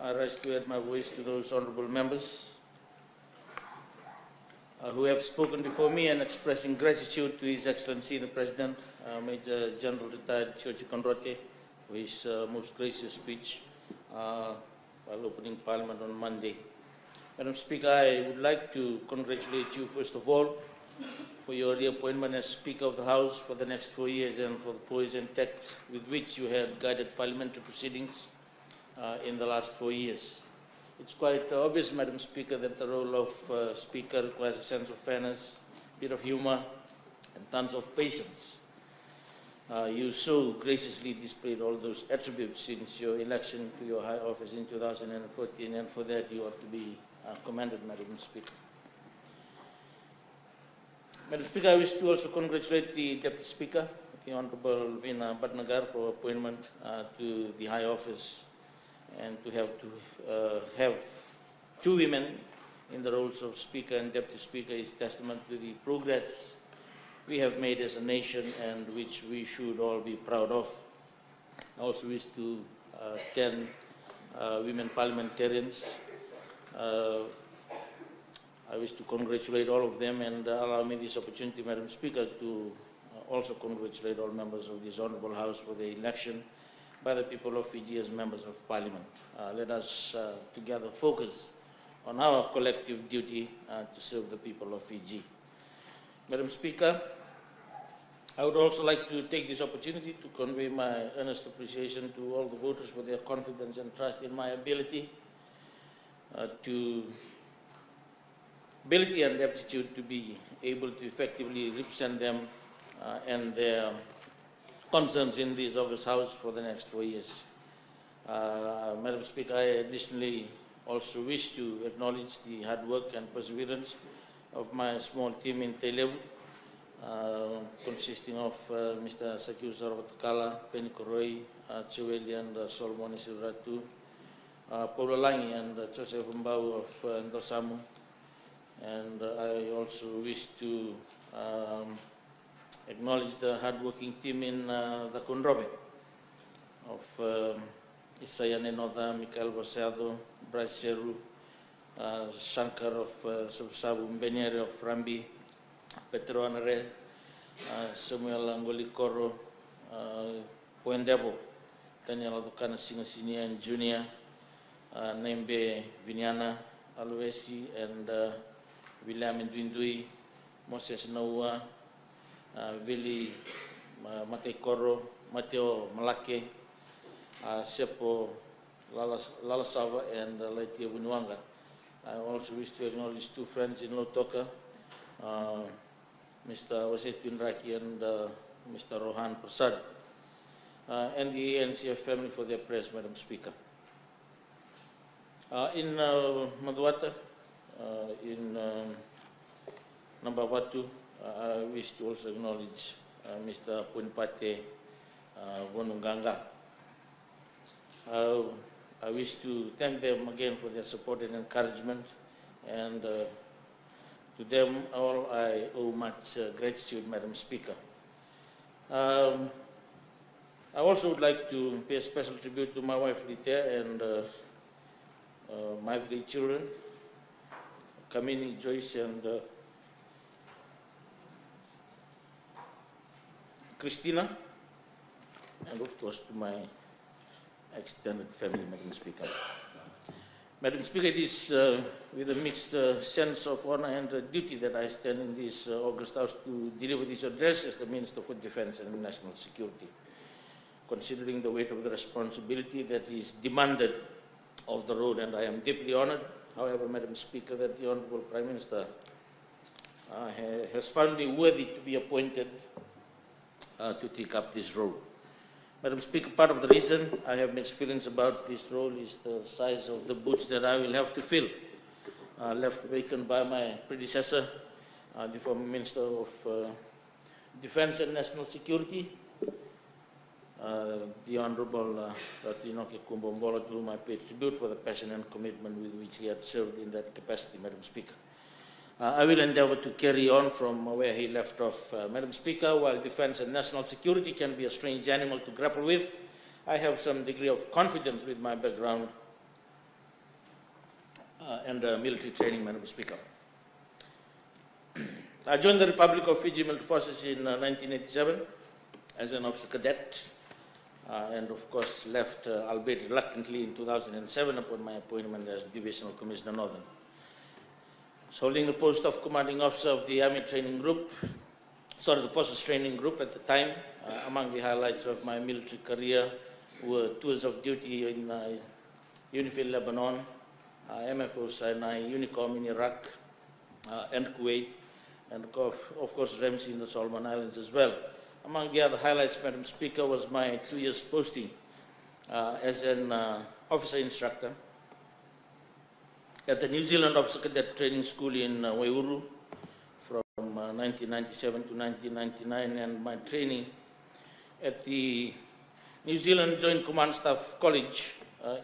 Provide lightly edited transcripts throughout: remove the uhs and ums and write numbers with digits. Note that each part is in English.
I rise to add my voice to those honourable members who have spoken before me and expressing gratitude to His Excellency the President, Major General Retired Chochi Konrote, for his most gracious speech while opening Parliament on Monday. Madam Speaker, I would like to congratulate you first of all for your reappointment as Speaker of the House for the next 4 years and for the poise and tact with which you have guided parliamentary proceedings in the last 4 years. It's quite obvious, Madam Speaker, that the role of Speaker requires a sense of fairness, a bit of humour, and tons of patience. You so graciously displayed all those attributes since your election to your high office in 2014, and for that you ought to be commended, Madam Speaker. Madam Speaker, I wish to also congratulate the Deputy Speaker, the Honourable Vina Bhatnagar, for appointment to the high office, and to have two women in the roles of Speaker and Deputy Speaker is testament to the progress we have made as a nation and which we should all be proud of. I also wish to thank women parliamentarians. I wish to congratulate all of them and allow me this opportunity, Madam Speaker, to also congratulate all members of this Honourable House for the election by the people of Fiji as members of Parliament. Let us together focus on our collective duty to serve the people of Fiji. Madam Speaker, I would also like to take this opportunity to convey my earnest appreciation to all the voters for their confidence and trust in my ability and aptitude to be able to effectively represent them and their concerns in this August House for the next 4 years. Madam Speaker, I additionally also wish to acknowledge the hard work and perseverance of my small team in Telebu, consisting of Mr. Sakiu Saravatakala, Penny Koroi, Cheweli and Solomon Isiratu, Paula Langi and Joseph Mbau of Ndosamu. And I also wish to acknowledge the hard-working team in the Konrobe of Isaiah Nenoda, Mikael Vasado, Bryce Seru, Shankar of Subsabu, Mbeniere of Rambi, Petro Anare, Samuel Angoli Koro, Poendebo, Daniel Adokana Singasini and Junior, Nembe Vinyana Aluesi, and William Ndwindui, Moses Naua, Vili Mate Koro, Mateo Malake, Sepo Lalasava, and Laitia Winuanga. I also wish to acknowledge two friends in Lotoka, Mr. Wasetun Raki and Mr. Rohan Prasad, and the NCF family for their prayers, Madam Speaker. In Maduata, in Nambawatu, I wish to also acknowledge Mr. Punpate Vonunganga. I wish to thank them again for their support and encouragement, and to them all I owe much gratitude, Madam Speaker. I also would like to pay a special tribute to my wife Rita and my 3 children, Kamini, Joyce, and Christina, and of course to my extended family, Madam Speaker. Madam Speaker, it is with a mixed sense of honor and duty that I stand in this August House to deliver this address as the Minister for Defence and National Security, considering the weight of the responsibility that is demanded of the role, and I am deeply honored, however, Madam Speaker, that the Honourable Prime Minister has found me worthy to be appointed to take up this role. Madam Speaker, part of the reason I have mixed feelings about this role is the size of the boots that I will have to fill, left vacant by my predecessor, the former Minister of Defence and National Security, the Honourable Ratinoke Kumbombola, to whom I pay tribute for the passion and commitment with which he had served in that capacity, Madam Speaker. I will endeavour to carry on from where he left off. Madam Speaker, while defence and national security can be a strange animal to grapple with, I have some degree of confidence with my background and military training, Madam Speaker. I joined the Republic of Fiji Military Forces in 1987 as an officer cadet, and of course left, albeit reluctantly, in 2007 upon my appointment as Divisional Commissioner Northern. Holding the post of Commanding Officer of the Army Training Group, the Forces Training Group at the time. Among the highlights of my military career were tours of duty in UNIFIL Lebanon, MFO Sinai, UNICOM in Iraq, and Kuwait, and of course Ramsey in the Solomon Islands as well. Among the other highlights, Madam Speaker, was my 2 years posting as an officer instructor at the New Zealand Officer Cadet Training School in Waihuru from 1997 to 1999, and my training at the New Zealand Joint Command Staff College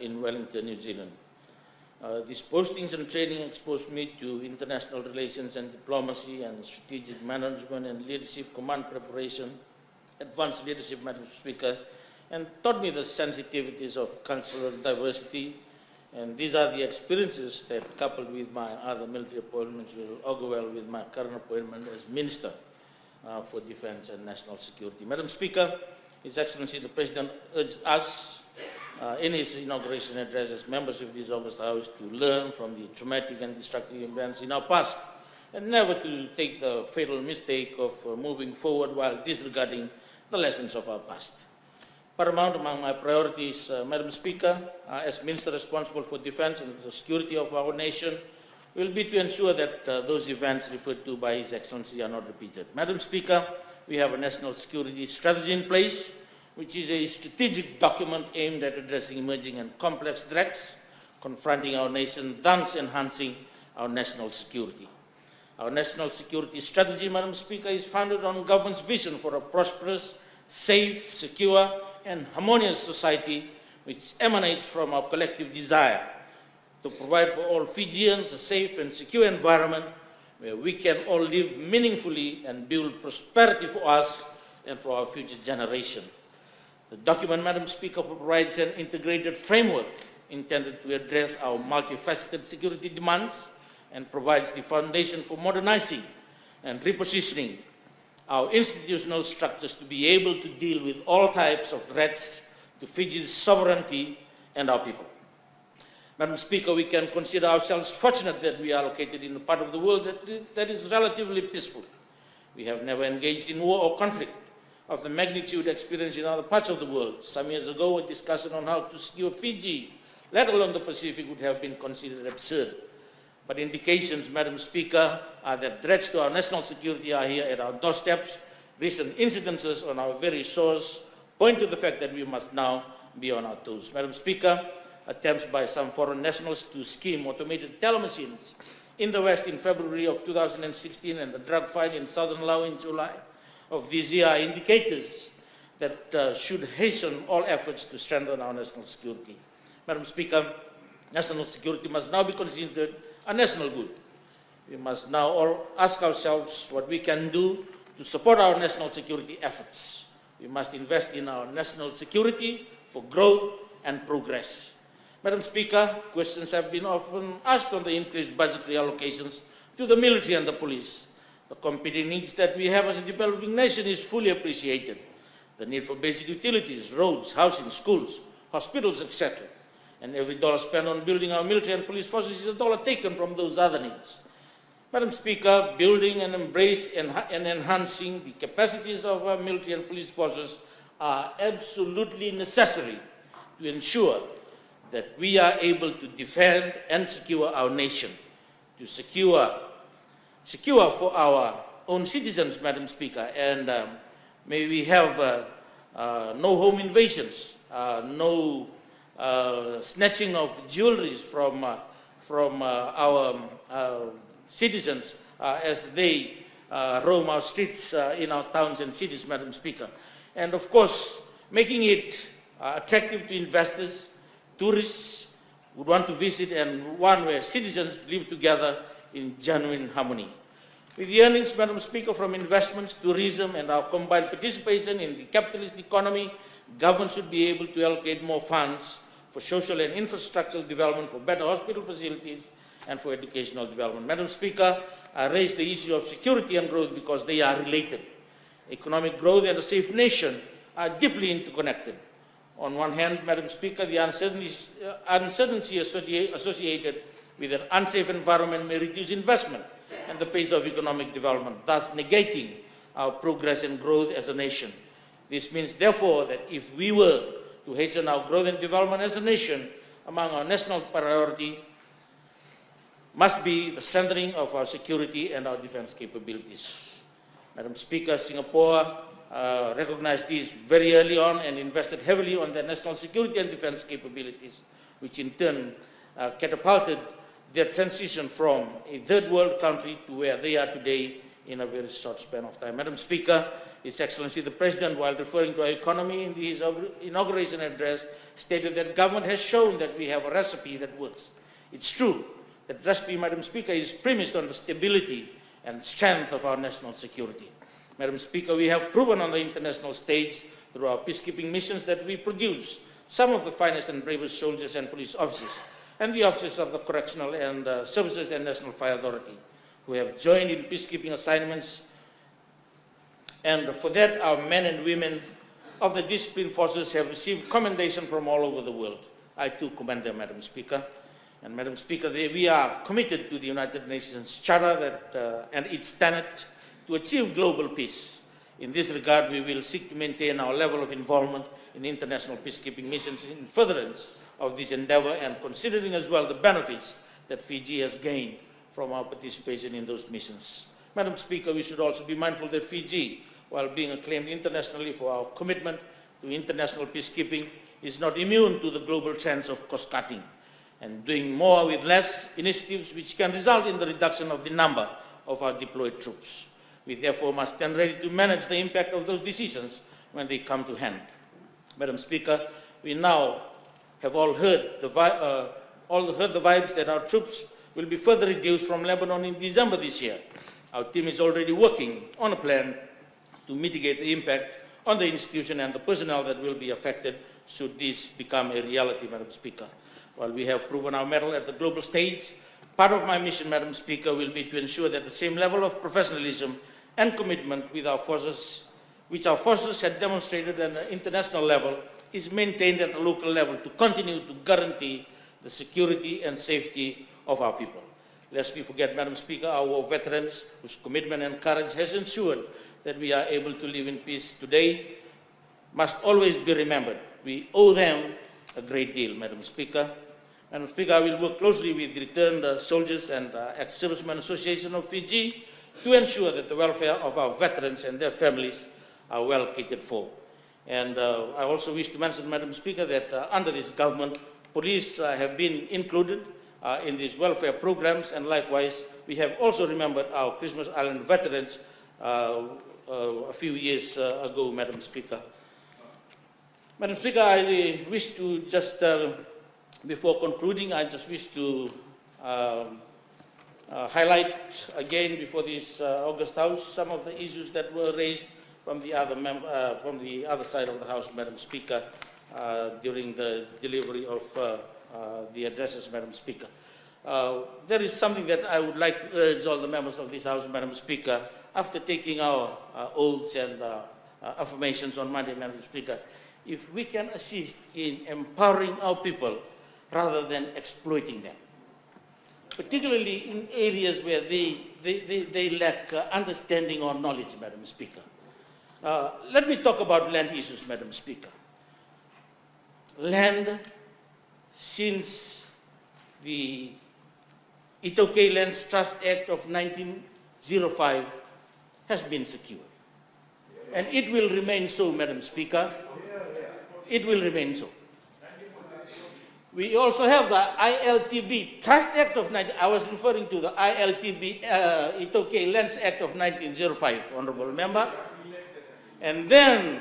in Wellington, New Zealand. These postings and training exposed me to international relations and diplomacy and strategic management and leadership, command preparation, advanced leadership, Madam Speaker, and taught me the sensitivities of cultural diversity. And these are the experiences that, coupled with my other military appointments, will augur well with my current appointment as Minister for Defense and National Security. Madam Speaker, His Excellency the President urged us in his inauguration address as members of this August House to learn from the traumatic and destructive events in our past and never to take the fatal mistake of moving forward while disregarding the lessons of our past. Paramount among my priorities, Madam Speaker, as Minister responsible for defense and the security of our nation, will be to ensure that those events referred to by His Excellency are not repeated. Madam Speaker, we have a national security strategy in place, which is a strategic document aimed at addressing emerging and complex threats confronting our nation, thus enhancing our national security. Our national security strategy, Madam Speaker, is founded on government's vision for a prosperous, safe, secure, and harmonious society which emanates from our collective desire to provide for all Fijians a safe and secure environment where we can all live meaningfully and build prosperity for us and for our future generation. The document, Madam Speaker, provides an integrated framework intended to address our multifaceted security demands and provides the foundation for modernizing and repositioning our institutional structures to be able to deal with all types of threats to Fiji's sovereignty and our people. Madam Speaker, we can consider ourselves fortunate that we are located in a part of the world that is relatively peaceful. We have never engaged in war or conflict of the magnitude experienced in other parts of the world. Some years ago, a discussion on how to secure Fiji, let alone the Pacific, would have been considered absurd. But indications, Madam Speaker, are that threats to our national security are here at our doorsteps. Recent incidences on our very shores point to the fact that we must now be on our toes. Madam Speaker, attempts by some foreign nationals to scheme automated teller machines in the West in February of 2016 and the drug fight in southern Laos in July of this year are indicators that should hasten all efforts to strengthen our national security. Madam Speaker, national security must now be considered a national good. We must now all ask ourselves what we can do to support our national security efforts. We must invest in our national security for growth and progress. Madam Speaker, questions have been often asked on the increased budgetary allocations to the military and the police. The competing needs that we have as a developing nation is fully appreciated. The need for basic utilities, roads, housing, schools, hospitals, etc. And every dollar spent on building our military and police forces is a dollar taken from those other needs. Madam Speaker, building and enhancing the capacities of our military and police forces are absolutely necessary to ensure that we are able to defend and secure our nation, to secure for our own citizens, Madam Speaker, and may we have no home invasions, no snatching of jewelries from our citizens as they roam our streets in our towns and cities, Madam Speaker. And of course, making it attractive to investors, tourists would want to visit, and one where citizens live together in genuine harmony. With the earnings, Madam Speaker, from investments, tourism, and our combined participation in the capitalist economy, government should be able to allocate more funds for social and infrastructural development, for better hospital facilities, and for educational development. Madam Speaker, I raise the issue of security and growth because they are related. Economic growth and a safe nation are deeply interconnected. On one hand, Madam Speaker, the uncertainty associated with an unsafe environment may reduce investment and the pace of economic development, thus negating our progress and growth as a nation. This means, therefore, that if we were to hasten our growth and development as a nation, among our national priority must be the strengthening of our security and our defense capabilities. Madam Speaker, Singapore recognized this very early on and invested heavily on their national security and defense capabilities, which in turn catapulted their transition from a third world country to where they are today in a very short span of time. Madam Speaker, His Excellency the President, while referring to our economy in his inauguration address, stated that government has shown that we have a recipe that works. It's true that recipe, Madam Speaker, is premised on the stability and strength of our national security. Madam Speaker, we have proven on the international stage through our peacekeeping missions that we produce some of the finest and bravest soldiers and police officers and the officers of the Correctional and Services and National Fire Authority who have joined in peacekeeping assignments. And for that, our men and women of the disciplined forces have received commendation from all over the world. I too commend them, Madam Speaker. And Madam Speaker, we are committed to the United Nations Charter and its tenet to achieve global peace. In this regard, we will seek to maintain our level of involvement in international peacekeeping missions in furtherance of this endeavor and considering as well the benefits that Fiji has gained from our participation in those missions. Madam Speaker, we should also be mindful that Fiji, while being acclaimed internationally for our commitment to international peacekeeping, is not immune to the global trends of cost-cutting and doing more with less initiatives which can result in the reduction of the number of our deployed troops. We therefore must stand ready to manage the impact of those decisions when they come to hand. Madam Speaker, we now have all heard the vibes that our troops will be further reduced from Lebanon in December this year. Our team is already working on a plan to mitigate the impact on the institution and the personnel that will be affected should this become a reality, Madam Speaker. While we have proven our mettle at the global stage, part of my mission, Madam Speaker, will be to ensure that the same level of professionalism and commitment with our forces, which our forces had demonstrated at an international level, is maintained at the local level to continue to guarantee the security and safety of our people. Lest we forget, Madam Speaker, our war veterans whose commitment and courage has ensured that we are able to live in peace today must always be remembered. We owe them a great deal, Madam Speaker. Madam Speaker, I will work closely with the returned soldiers and ex-servicemen association of Fiji to ensure that the welfare of our veterans and their families are well catered for. And I also wish to mention, Madam Speaker, that under this government, police have been included in these welfare programs, and likewise, we have also remembered our Christmas Island veterans a few years ago, Madam Speaker. Madam Speaker, I wish to just, before concluding, I just wish to highlight again before this August House some of the issues that were raised from the other side of the House, Madam Speaker, during the delivery of the addresses, Madam Speaker. There is something that I would like to urge all the members of this House, Madam Speaker, after taking our oaths and affirmations on Monday, Madam Speaker, if we can assist in empowering our people rather than exploiting them, particularly in areas where they lack understanding or knowledge, Madam Speaker. Let me talk about land issues, Madam Speaker. Land, since the Itoke Lands Trust Act of 1905 has been secured. And it will remain so, Madam Speaker. It will remain so. We also have the ILTB Trust Act of 19... I was referring to the ILTB Itoke Lands Act of 1905, Honorable Member. And then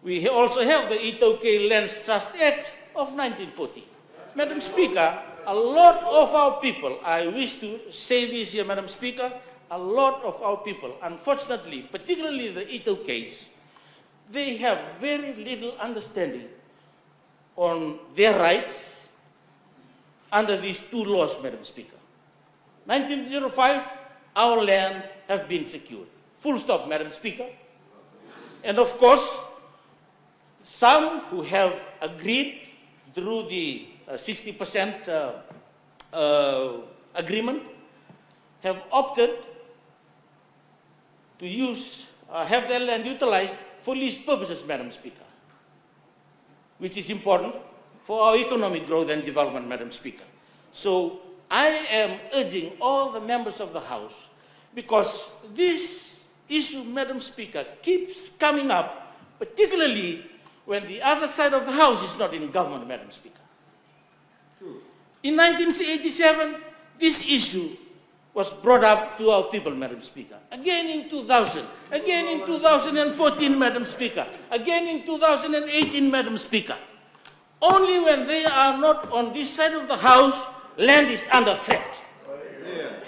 we also have the Itoke Lands Trust Act of 1940. Madam Speaker, a lot of our people, I wish to say this here, Madam Speaker, a lot of our people, unfortunately, particularly the Itokes, they have very little understanding on their rights under these two laws, Madam Speaker. 1905, our land have been secured. Full stop, Madam Speaker. And of course, some who have agreed through the 60% agreement have opted to have their land utilized for lease purposes, Madam Speaker, which is important for our economic growth and development, Madam Speaker. So I am urging all the members of the House, because this issue, Madam Speaker, keeps coming up, particularly when the other side of the House is not in government, Madam Speaker. In 1987, this issue was brought up to our people, Madam Speaker. Again in 2000, again in 2014, Madam Speaker, again in 2018, Madam Speaker. Only when they are not on this side of the House, land is under threat.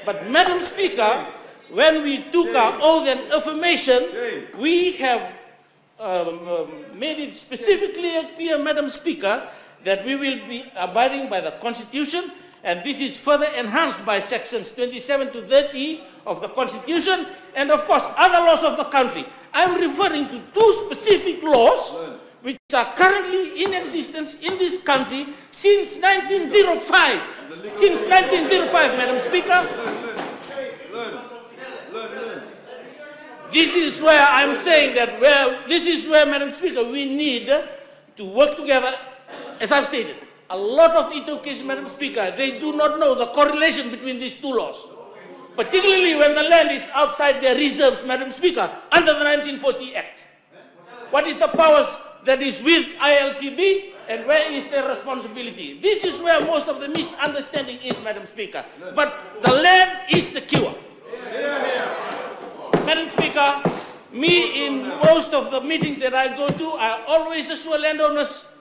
But Madam Speaker, when we took our oath and affirmation, we have made it specifically clear, Madam Speaker, that we will be abiding by the Constitution, and this is further enhanced by sections 27 to 30 of the Constitution, and of course other laws of the country. I'm referring to two specific laws which are currently in existence in this country since 1905. Since 1905, Madam Speaker. This is where I'm saying that this is where, Madam Speaker, we need to work together. As I've stated, a lot of Ito cases, Madam Speaker, they do not know the correlation between these two laws, particularly when the land is outside their reserves, Madam Speaker, under the 1940 Act. What is the powers that is with ILTB, and where is their responsibility? This is where most of the misunderstanding is, Madam Speaker. But the land is secure. Madam Speaker, me in most of the meetings that I go to, I always assure landowners,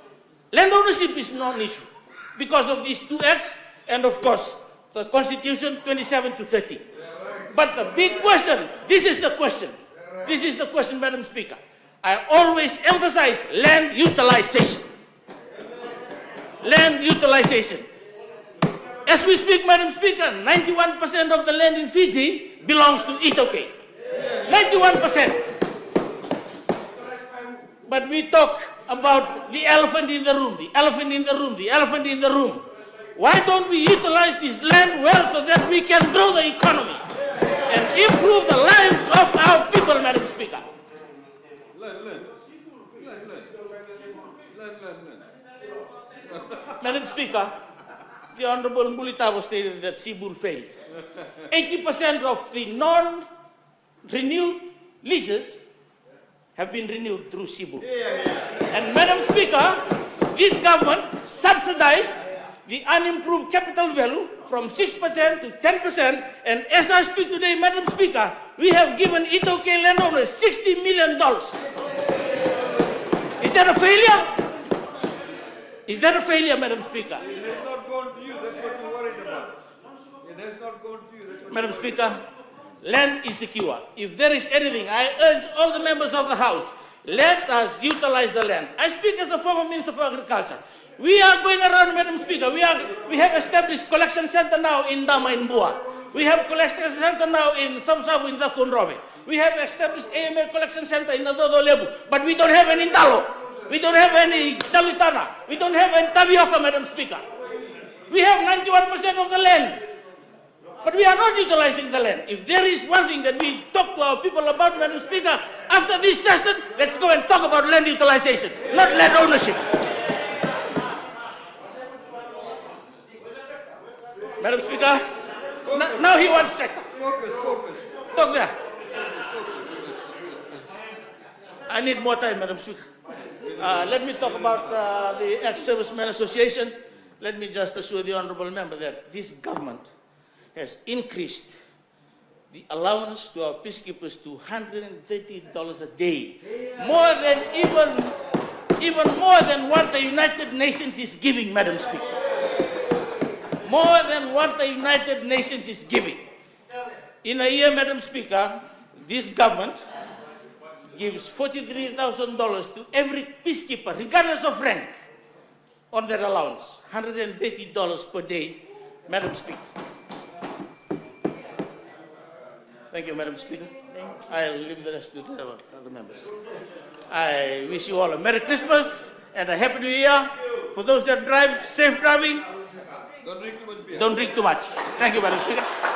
land ownership is non-issue because of these two acts and of course the Constitution 27 to 30. But the big question, this is the question, Madam Speaker. I always emphasize land utilization. Land utilization. As we speak, Madam Speaker, 91% of the land in Fiji belongs to Itoke. 91%. But we talk about the elephant in the room, the elephant in the room, the elephant in the room. Why don't we utilize this land well so that we can grow the economy and improve the lives of our people, Madam Speaker? Madam Speaker, the Honorable Mulitavo stated that Cebu failed. 80% of the non-renewed leases have been renewed through Cebu. And Madam Speaker, this government subsidized the unimproved capital value from 6% to 10%, and as I speak today, Madam Speaker, we have given Itoke landowners $60 million. Is that a failure? Is that a failure, Madam Speaker? It has not gone to you, that's what you're worried about. It has not gone to you, that's what Madam Speaker, land is secure. If there is anything, I urge all the members of the House, let us utilize the land. I speak as the former Minister for Agriculture. We are going around, Madam Speaker. We have established collection center now in Dama in Bua. We have collection center now in Samsabu in Dakunrobe. We have established AMA collection center in Nadodo Lebu, but we don't have any Dalo. We don't have any Dalitana. We don't have any Tabioka, Madam Speaker. We have 91% of the land, but we are not utilizing the land. If there is one thing that we talk to our people about, Madam Speaker, after this session, let's go and talk about land utilization, not land ownership. Madam Speaker, now he wants to Focus. talk there. I need more time, Madam Speaker. Let me talk about the Ex-Servicemen Association. Let me just assure the Honourable Member that this government has increased the allowance to our peacekeepers to $130 a day, more than even more than what the United Nations is giving, Madam Speaker. More than what the United Nations is giving. In a year, Madam Speaker, this government gives $43,000 to every peacekeeper, regardless of rank, on their allowance, $130 per day, Madam Speaker. Thank you, Madam Speaker. I'll leave the rest to the other members. I wish you all a Merry Christmas and a Happy New Year. For those that drive, safe driving. Don't drink too much beer. Don't drink too much. Thank you, Madam Speaker.